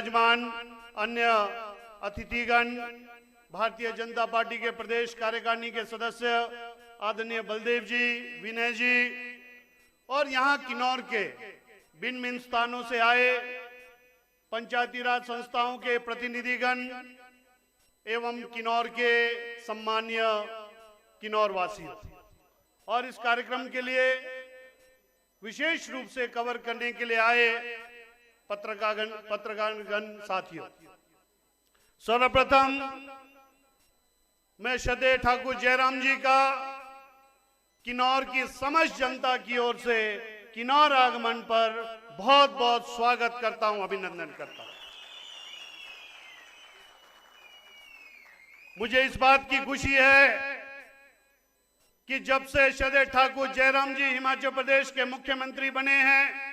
विराजमान अन्य अतिथिगण, भारतीय जनता पार्टी के प्रदेश कार्यकारिणी के सदस्य आदरणीय बलदेव जी, विनय जी, और यहाँ किन्नौर के भिन्न भिन्न स्थानों से आए पंचायती राज संस्थाओं के प्रतिनिधिगण एवं किन्नौर के सम्मानीय किन्नौर वासियों, और इस कार्यक्रम के लिए विशेष रूप से कवर करने के लिए आए पत्रकारगण साथियों। सर्वप्रथम मैं श्रद्धेय ठाकुर जयराम जी का किन्नौर की समस्त जनता की ओर से किन्नौर आगमन पर बहुत बहुत स्वागत करता हूं, अभिनंदन करता हूं। मुझे इस बात की खुशी है कि जब से श्रद्धेय ठाकुर जयराम जी हिमाचल प्रदेश के मुख्यमंत्री बने हैं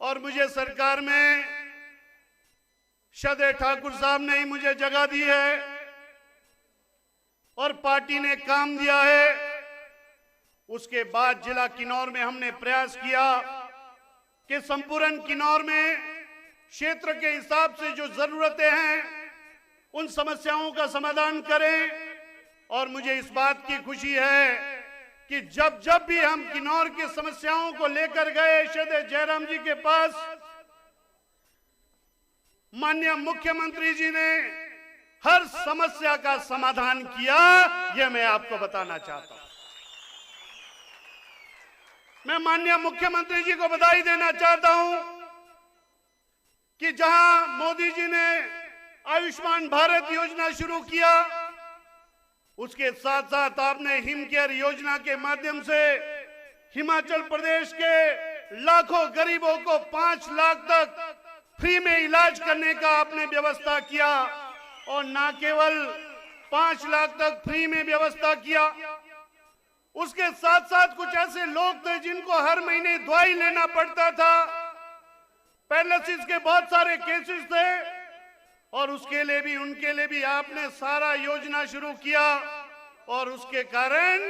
और मुझे सरकार में श्रद्धेय ठाकुर साहब ने ही मुझे जगह दी है और पार्टी ने काम दिया है, उसके बाद जिला किन्नौर में हमने प्रयास किया कि संपूर्ण किन्नौर में क्षेत्र के हिसाब से जो जरूरतें हैं उन समस्याओं का समाधान करें। और मुझे इस बात की खुशी है कि जब जब भी हम किन्नौर की समस्याओं को लेकर गए श्रद्धेय जयराम जी के पास, माननीय मुख्यमंत्री जी ने हर समस्या का समाधान किया। यह मैं आपको बताना चाहता हूं। मैं माननीय मुख्यमंत्री जी को बधाई देना चाहता हूं कि जहां मोदी जी ने आयुष्मान भारत योजना शुरू किया, उसके साथ साथ आपने हिम केयर योजना के माध्यम से हिमाचल प्रदेश के लाखों गरीबों को 5 लाख तक फ्री में इलाज करने का आपने व्यवस्था किया, और ना केवल 5 लाख तक फ्री में व्यवस्था किया, उसके साथ साथ कुछ ऐसे लोग थे जिनको हर महीने दवाई लेना पड़ता था, पैरालिसिस के बहुत सारे केसेस थे, और उसके लिए भी उनके लिए भी आपने सारा योजना शुरू किया, और उसके कारण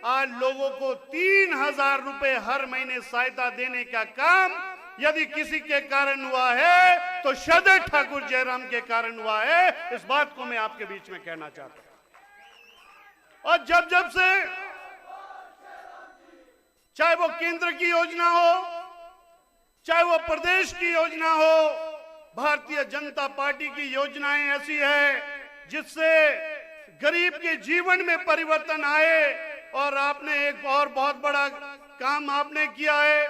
आज लोगों को 3,000 रुपए हर महीने सहायता देने का काम यदि किसी के कारण हुआ है तो श्रद्धेय ठाकुर जयराम के कारण हुआ है। इस बात को मैं आपके बीच में कहना चाहता हूं। और जब जब से चाहे वो केंद्र की योजना हो, चाहे वो प्रदेश की योजना हो, भारतीय जनता पार्टी की योजनाएं ऐसी है जिससे गरीब के जीवन में परिवर्तन आए। और आपने एक और बहुत बड़ा काम आपने किया है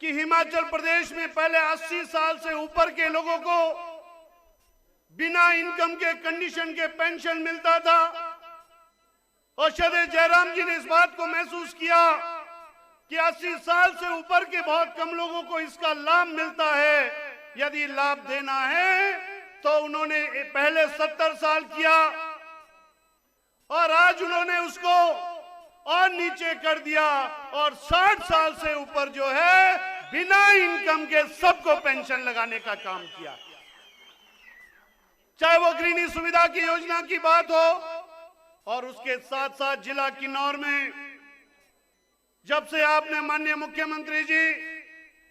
कि हिमाचल प्रदेश में पहले 80 साल से ऊपर के लोगों को बिना इनकम के कंडीशन के पेंशन मिलता था, और श्रद्धेय जयराम जी ने इस बात को महसूस किया कि 80 साल से ऊपर के बहुत कम लोगों को इसका लाभ मिलता है। यदि लाभ देना है तो उन्होंने पहले 70 साल किया, और आज उन्होंने उसको और नीचे कर दिया, और 60 साल से ऊपर जो है बिना इनकम के सबको पेंशन लगाने का काम किया। चाहे वो गृहिणी सुविधा की योजना की बात हो, और उसके साथ साथ जिला किन्नौर में जब से आपने माननीय मुख्यमंत्री जी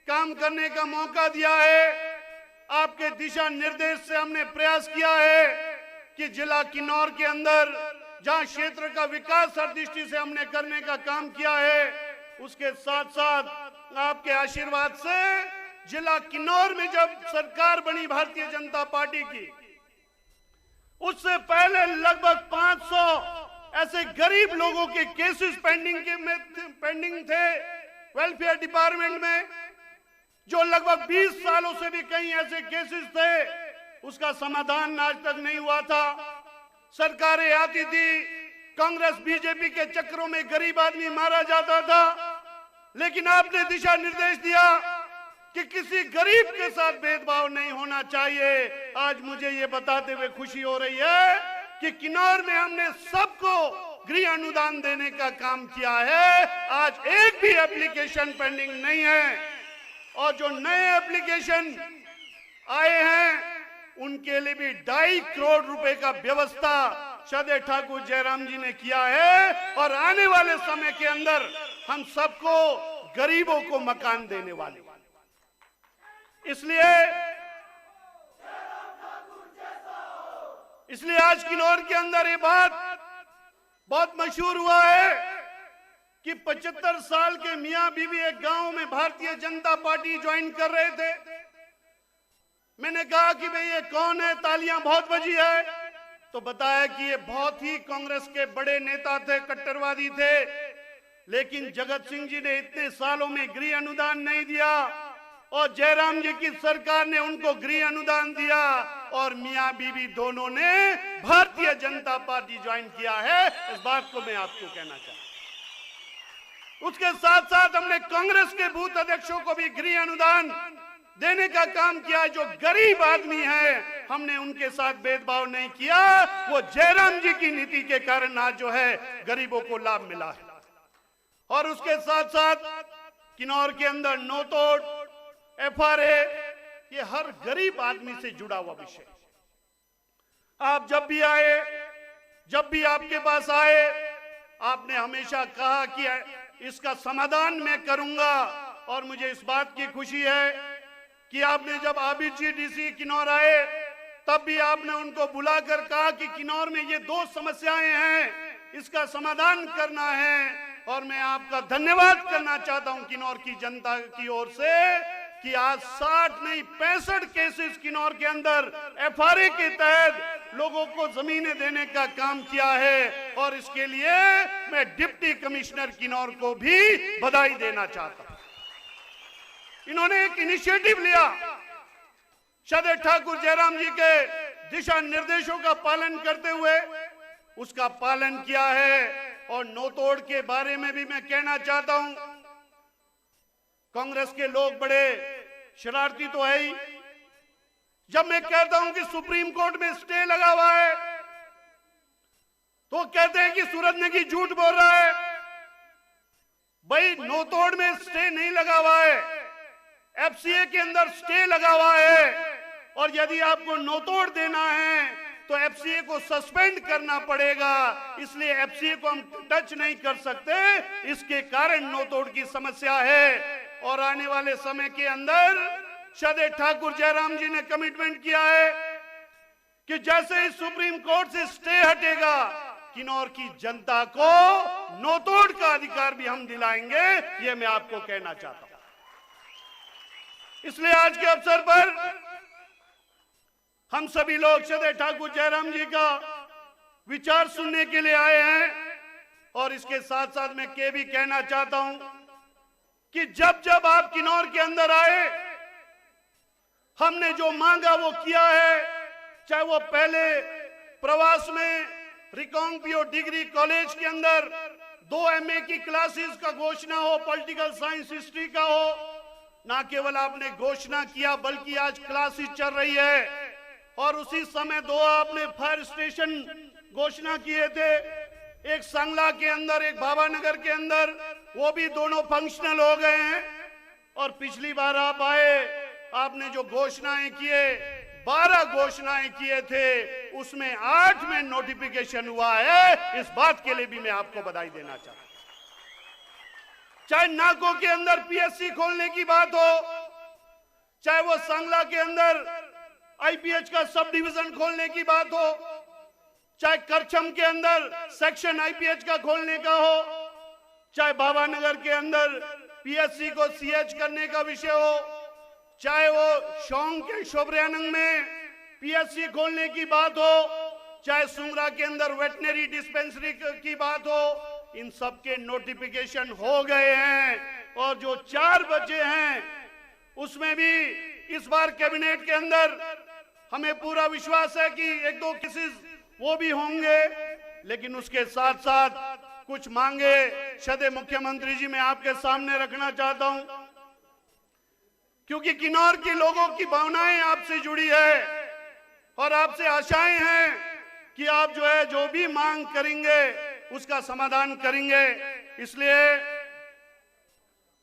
काम करने का मौका दिया है, आपके दिशा निर्देश से हमने प्रयास किया है कि जिला किन्नौर के अंदर जहां क्षेत्र का विकास हर दृष्टि से हमने करने का काम किया है, उसके साथ साथ आपके आशीर्वाद से जिला किन्नौर में जब सरकार बनी भारतीय जनता पार्टी की, उससे पहले लगभग 500 ऐसे गरीब लोगों के केसेस पेंडिंग थे वेलफेयर डिपार्टमेंट में, जो लगभग 20 सालों से भी कई ऐसे केसेस थे, उसका समाधान आज तक नहीं हुआ था। सरकारें आती थी, कांग्रेस बीजेपी के चक्रों में गरीब आदमी मारा जाता था, लेकिन आपने दिशा निर्देश दिया कि किसी गरीब के साथ भेदभाव नहीं होना चाहिए। आज मुझे ये बताते हुए खुशी हो रही है कि किन्नौर में हमने सबको गृह अनुदान देने का काम किया है। आज एक भी एप्लीकेशन पेंडिंग नहीं है, और जो नए एप्लीकेशन आए हैं उनके लिए भी 2.5 करोड़ रुपए का व्यवस्था श्रद्धेय ठाकुर जयराम जी ने किया है, और आने वाले समय के अंदर हम सबको गरीबों को मकान देने वाले। इसलिए इसलिए आज किन्नौर के अंदर ये बात बहुत मशहूर हुआ है कि 75 साल के मियां बीवी एक गांव में भारतीय जनता पार्टी ज्वाइन कर रहे थे। मैंने कहा कि भाई ये कौन है, तालियां बहुत बजी है, तो बताया कि ये बहुत ही कांग्रेस के बड़े नेता थे, कट्टरवादी थे, लेकिन जगत सिंह जी ने इतने सालों में गृह अनुदान नहीं दिया और जयराम जी की सरकार ने उनको गृह अनुदान दिया और मियां बीवी दोनों ने भारतीय जनता पार्टी ज्वाइन किया है। इस बात को मैं आपको कहना चाहता हूं। उसके साथ साथ हमने कांग्रेस के बूथ अध्यक्षों को भी गृह अनुदान देने का काम किया। जो गरीब आदमी है हमने उनके साथ भेदभाव नहीं किया। वो जयराम जी की नीति के कारण आज जो है गरीबों को लाभ मिला है। और उसके साथ साथ किन्नौर के अंदर नो तोड़ FRA, ये हर गरीब आदमी से जुड़ा हुआ विषय। आप जब भी आए, जब भी आपके पास आए, आपने हमेशा कहा कि इसका समाधान मैं करूंगा। और मुझे इस बात की खुशी है कि आपने जब आबिद जी DC किन्नौर आए तब भी आपने उनको बुलाकर कहा कि किन्नौर में ये 2 समस्याएं हैं, इसका समाधान करना है। और मैं आपका धन्यवाद करना चाहता हूं किन्नौर की जनता की ओर से कि आज 60 नहीं 65 केसेस किन्नौर के अंदर FRA के तहत लोगों को जमीनें देने का काम किया है। और इसके लिए मैं डिप्टी कमिश्नर किन्नौर को भी बधाई देना चाहता हूं। इन्होंने एक इनिशिएटिव लिया, श्रद्धेय ठाकुर जयराम जी के दिशा निर्देशों का पालन करते हुए उसका पालन किया है। और नो तोड़ के बारे में भी मैं कहना चाहता हूं, कांग्रेस के लोग बड़े शरारती तो है ही। जब मैं कहता हूं कि सुप्रीम कोर्ट में स्टे लगा हुआ है तो कहते हैं कि सूरज नेगी झूठ बोल रहा है। भाई नो तोड़ में स्टे नहीं लगा हुआ है, FCA के अंदर स्टे लगा हुआ है। और यदि आपको नो तोड़ देना है तो FCA को सस्पेंड करना पड़ेगा। इसलिए FCA को हम टच नहीं कर सकते, इसके कारण नो तोड़ की समस्या है। और आने वाले समय के अंदर श्रद्धेय ठाकुर जयराम जी ने कमिटमेंट किया है कि जैसे ही सुप्रीम कोर्ट से स्टे हटेगा किन्नौर की जनता को नो तोड़ का अधिकार भी हम दिलाएंगे। ये मैं आपको कहना चाहता हूं। इसलिए आज के अवसर पर हम सभी लोग श्रद्धेय ठाकुर जयराम जी का विचार सुनने के लिए आए हैं। और इसके साथ साथ मैं ये भी कहना चाहता हूं कि जब जब आप किन्नौर के अंदर आए हमने जो मांगा वो किया है। चाहे वो पहले प्रवास में रिकांगपिओ डिग्री कॉलेज के अंदर 2 MA की क्लासेस का घोषणा हो, पॉलिटिकल साइंस हिस्ट्री का हो, ना केवल आपने घोषणा किया बल्कि आज क्लासेस चल रही है। और उसी समय 2 आपने फायर स्टेशन घोषणा किए थे, एक सांगला के अंदर, एक भावानगर के अंदर, वो भी दोनों फंक्शनल हो गए हैं। और पिछली बार आप आए, आपने जो घोषणाएं किए 12 घोषणाएं किए थे, उसमें 8 में नोटिफिकेशन हुआ है। इस बात के लिए भी मैं आपको बधाई देना चाहता हूं। चाहे नाको के अंदर PSC खोलने की बात हो, चाहे वो सांगला के अंदर IPH का सब डिवीजन खोलने की बात हो, चाहे करछम के अंदर सेक्शन IPH का खोलने का हो, चाहे भावानगर के अंदर PSC को CH करने का विषय हो, चाहे वो शोंग के शोभरयानंग में PSC खोलने की बात हो, चाहे सुमरा के अंदर वेटनरी डिस्पेंसरी की बात हो, इन सब के नोटिफिकेशन हो गए हैं। और जो 4 बचे हैं उसमें भी इस बार कैबिनेट के अंदर हमें पूरा विश्वास है कि 1-2 केसेस वो भी होंगे। लेकिन उसके साथ साथ कुछ मांगे श्रद्धेय मुख्यमंत्री जी मैं आपके सामने रखना चाहता हूं, क्योंकि किन्नौर के लोगों की भावनाएं आपसे जुड़ी है और आपसे आशाएं हैं कि आप जो है जो भी मांग करेंगे उसका समाधान करेंगे। इसलिए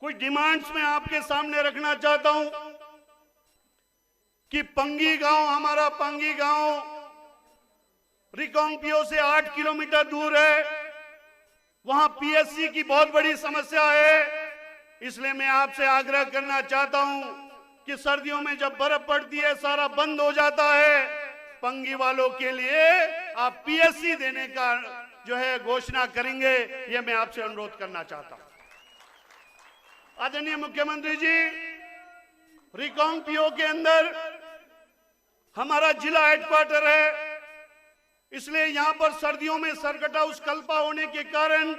कुछ डिमांड्स मैं आपके सामने रखना चाहता हूं कि पंगी गांव, हमारा पंगी गांव रिकांगपिओ से 8 किलोमीटर दूर है, वहां PSC की बहुत बड़ी समस्या है। इसलिए मैं आपसे आग्रह करना चाहता हूं कि सर्दियों में जब बर्फ पड़ती है सारा बंद हो जाता है, पंगी वालों के लिए आप पीएससी देने का जो है घोषणा करेंगे, ये मैं आपसे अनुरोध करना चाहता हूं। आदरणीय मुख्यमंत्री जी, रिकांगपिओ के अंदर हमारा जिला हेडक्वार्टर है, इसलिए यहां पर सर्दियों में सर्किट हाउस कल्पा होने के कारण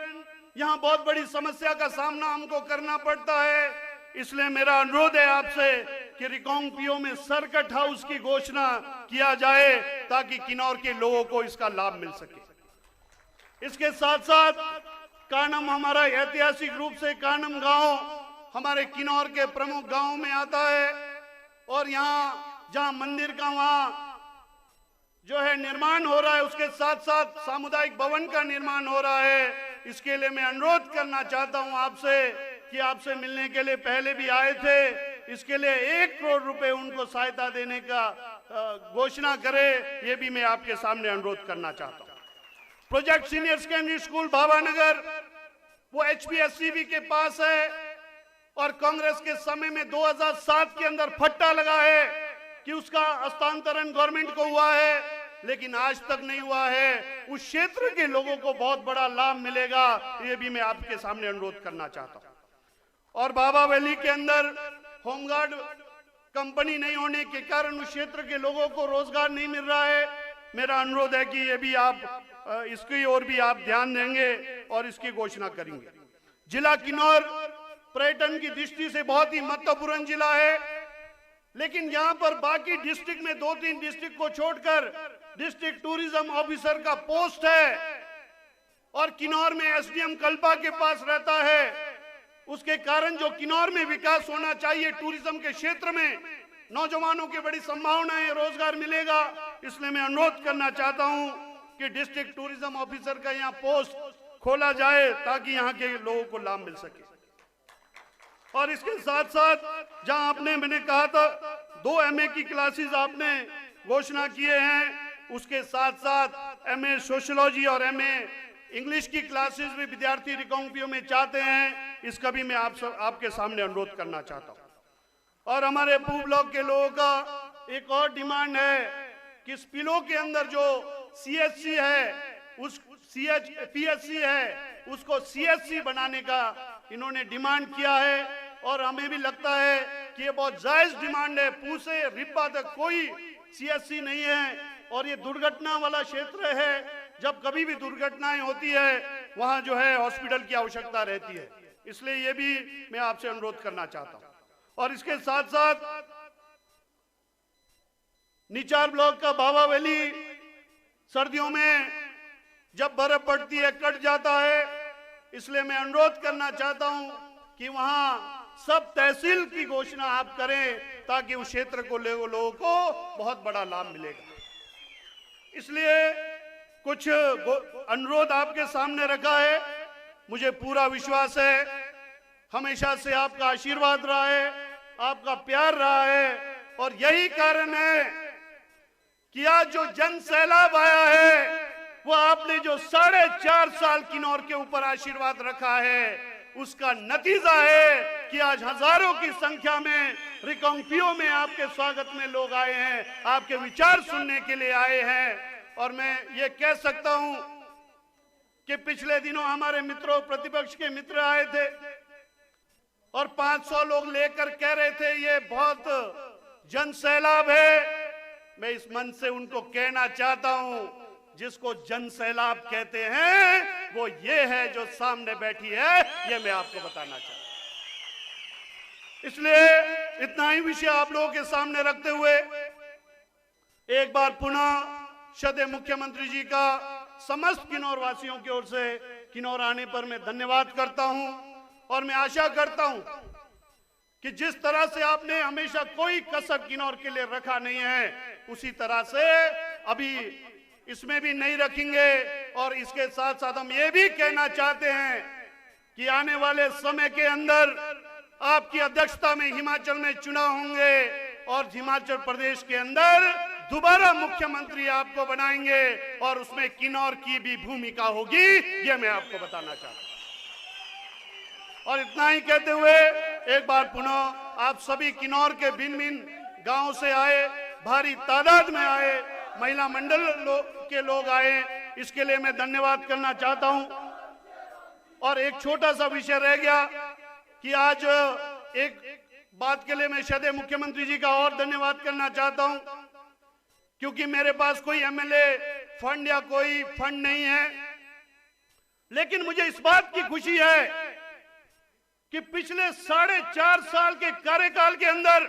यहां बहुत बड़ी समस्या का सामना हमको करना पड़ता है। इसलिए मेरा अनुरोध है आपसे कि रिकांगपिओ में सर्किट हाउस की घोषणा किया जाए ताकि किन्नौर के लोगों को इसका लाभ मिल सके। इसके साथ साथ कानम, हमारा ऐतिहासिक रूप से कानम गांव हमारे किन्नौर के प्रमुख गांवों में आता है और यहाँ जहां मंदिर का वहां जो है निर्माण हो रहा है, उसके साथ साथ सामुदायिक भवन का निर्माण हो रहा है। इसके लिए मैं अनुरोध करना चाहता हूं आपसे कि आपसे मिलने के लिए पहले भी आए थे, इसके लिए 1 करोड़ रुपए उनको सहायता देने का घोषणा करे, ये भी मैं आपके सामने अनुरोध करना चाहता हूं। Project senior secondary school Bhavanagar वो HPSCB के पास है और कांग्रेस के समय में 2007 के अंदर फट्टा लगा है कि उसका हस्तांतरण गवर्नमेंट को हुआ है, लेकिन आज तक नहीं हुआ है। उस क्षेत्र के लोगों को बहुत बड़ा लाभ मिलेगा, ये भी मैं आपके सामने अनुरोध करना चाहता हूं। और बाबा वैली के अंदर होमगार्ड कंपनी नहीं होने के कारण उस क्षेत्र के लोगों को रोजगार नहीं मिल रहा है। मेरा अनुरोध है कि ये भी आप इसकी ओर भी आप ध्यान देंगे और इसकी घोषणा करेंगे। जिला किन्नौर पर्यटन की दृष्टि से बहुत ही महत्वपूर्ण जिला है, लेकिन यहाँ पर बाकी डिस्ट्रिक्ट में 2-3 डिस्ट्रिक्ट को छोड़कर डिस्ट्रिक्ट टूरिज्म ऑफिसर का पोस्ट है और किन्नौर में SDM कल्पा के पास रहता है। उसके कारण जो किन्नौर में विकास होना चाहिए टूरिज्म के क्षेत्र में, नौजवानों की बड़ी संभावनाएं, रोजगार मिलेगा। इसलिए मैं अनुरोध करना चाहता हूं कि डिस्ट्रिक्ट टूरिज्म ऑफिसर का यहाँ पोस्ट खोला जाए ताकि यहाँ के लोगों को लाभ मिल सके। और इसके साथ साथ जहां मैंने कहा था 2 MA की क्लासेस आपने घोषणा किए हैं, उसके साथ साथ MA सोशियोलॉजी और MA इंग्लिश की क्लासेस भी विद्यार्थी रिकांगपिओ में चाहते हैं। इसका भी मैं आपके सामने अनुरोध करना चाहता हूं। और हमारे पूर्व ब्लॉक के लोगों का एक और डिमांड है कि स्पिलो के अंदर जो CHC है, उस PSC है, उसको CSC बनाने का इन्होंने डिमांड किया है और हमें भी लगता है कि ये बहुत जायज डिमांड है। पूसे रिब्बा तक कोई CSC नहीं है और ये दुर्घटना वाला क्षेत्र है। जब कभी भी दुर्घटनाएं होती है वहां जो है हॉस्पिटल की आवश्यकता रहती है, इसलिए ये भी मैं आपसे अनुरोध करना चाहता हूं। और इसके साथ साथ निचार ब्लॉक का बाबा वैली सर्दियों में जब बर्फ पड़ती है कट जाता है, इसलिए मैं अनुरोध करना चाहता हूं कि वहां सब तहसील की घोषणा आप करें ताकि उस क्षेत्र को लोगों को बहुत बड़ा लाभ मिलेगा। इसलिए कुछ अनुरोध आपके सामने रखा है। मुझे पूरा विश्वास है, हमेशा से आपका आशीर्वाद रहा है, आपका प्यार रहा है और यही कारण है कि आज जो जन सैलाब आया है वो आपने जो 4.5 साल किन्नौर के ऊपर आशीर्वाद रखा है उसका नतीजा है कि आज हजारों की संख्या में रिकांगपिओ में आपके स्वागत में लोग आए हैं, आपके विचार सुनने के लिए आए हैं। और मैं ये कह सकता हूं कि पिछले दिनों हमारे मित्रों, प्रतिपक्ष के मित्र आए थे और 500 लोग लेकर कह रहे थे ये बहुत जन सैलाब है। मैं इस मंच से उनको कहना चाहता हूं, जिसको जन सैलाब कहते हैं वो ये है जो सामने बैठी है, ये मैं आपको बताना चाहता हूं। इसलिए इतना ही विषय आप लोगों के सामने रखते हुए एक बार पुनः सदैव मुख्यमंत्री जी का समस्त किन्नौर वासियों की ओर से किन्नौर आने पर मैं धन्यवाद करता हूं और मैं आशा करता हूं कि जिस तरह से आपने हमेशा कोई कसर किन्नौर के लिए रखा नहीं है, उसी तरह से अभी इसमें भी नहीं रखेंगे। और इसके साथ साथ हम ये भी कहना चाहते हैं कि आने वाले समय के अंदर आपकी अध्यक्षता में हिमाचल में चुनाव होंगे और हिमाचल प्रदेश के अंदर दोबारा मुख्यमंत्री आपको बनाएंगे और उसमें किन्नौर की भी भूमिका होगी, ये मैं आपको बताना चाहता हूं। और इतना ही कहते हुए एक बार पुनः आप सभी किन्नौर के भिन्न भिन्न गांव से आए, भारी तादाद में आए महिला मंडल के लोग आए, इसके लिए मैं धन्यवाद करना चाहता हूं। और एक छोटा सा विषय रह गया कि आज एक बात के लिए मैं सदैव मुख्यमंत्री जी का और धन्यवाद करना चाहता हूं, क्योंकि मेरे पास कोई एमएलए फंड या कोई फंड नहीं है, लेकिन मुझे इस बात की खुशी है कि पिछले 4.5 साल के कार्यकाल के अंदर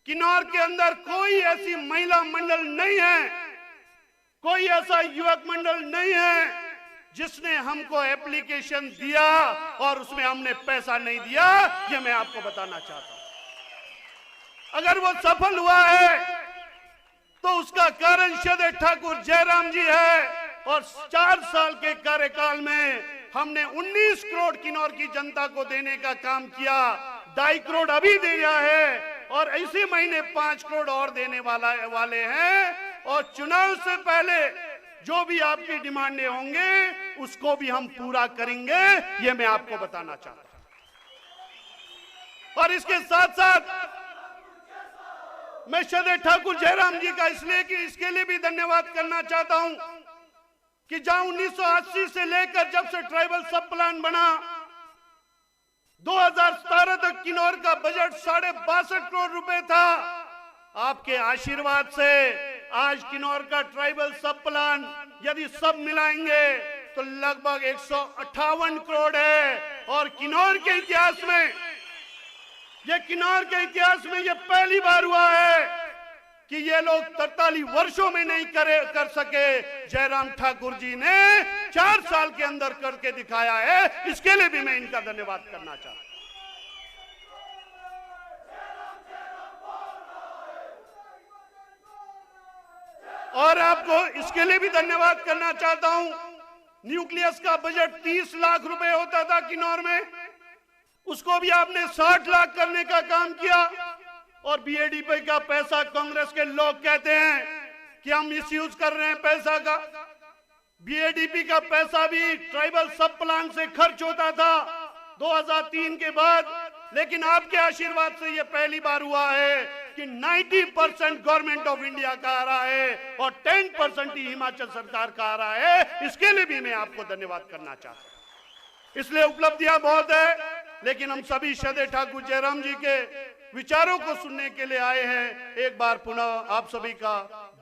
किन्नौर के अंदर कोई ऐसी महिला मंडल नहीं है, कोई ऐसा युवक मंडल नहीं है जिसने हमको एप्लीकेशन दिया और उसमें हमने पैसा नहीं दिया। ये मैं आपको बताना चाहता हूं। अगर वो सफल हुआ है तो उसका कारण सदैव ठाकुर जयराम जी है। और 4 साल के कार्यकाल में हमने 19 करोड़ किन्नौर की जनता को देने का काम किया। 2.5 करोड़ अभी दे रहा है और इसी महीने 5 करोड़ और देने वाले हैं। और चुनाव से पहले जो भी आपकी डिमांडें होंगे उसको भी हम पूरा करेंगे, ये मैं आपको बताना चाहता हूं। और इसके साथ साथ मैं सदैव ठाकुर जयराम जी का इसके लिए भी धन्यवाद करना चाहता हूं कि जहां 1980 से लेकर जब से ट्राइबल सब प्लान बना, 2017 तक किन्नौर का बजट 62.5 करोड़ रुपए था। आपके आशीर्वाद से आज किन्नौर का ट्राइबल सब प्लान यदि सब मिलाएंगे तो लगभग 158 करोड़ है। और किन्नौर के इतिहास में ये पहली बार हुआ है कि ये लोग 43 वर्षों में नहीं कर सके, जयराम ठाकुर जी ने 4 साल के अंदर करके दिखाया है। इसके लिए भी मैं इनका धन्यवाद करना चाहता हूं। और आपको इसके लिए भी धन्यवाद करना चाहता हूं, न्यूक्लियस का बजट 30 लाख रुपए होता था किन्नौर में, उसको भी आपने 60 लाख करने का काम किया। और बीएडीपी का पैसा कांग्रेस के लोग कहते हैं कि हम मिसयूज कर रहे हैं पैसा का। बीएडीपी का पैसा भी ट्राइबल सब प्लान से खर्च होता था 2003 के बाद, लेकिन आपके आशीर्वाद से यह पहली बार हुआ है कि 90% गवर्नमेंट ऑफ इंडिया का आ रहा है और 10% ही हिमाचल सरकार का आ रहा है। इसके लिए भी मैं आपको धन्यवाद करना चाहता हूं। इसलिए उपलब्धियां बहुत है, लेकिन हम सभी सदैव ठाकुर जयराम जी के विचारों को सुनने के लिए आए हैं। एक बार पुनः आप सभी का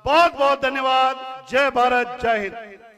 बहुत बहुत धन्यवाद। जय भारत, जय हिंद।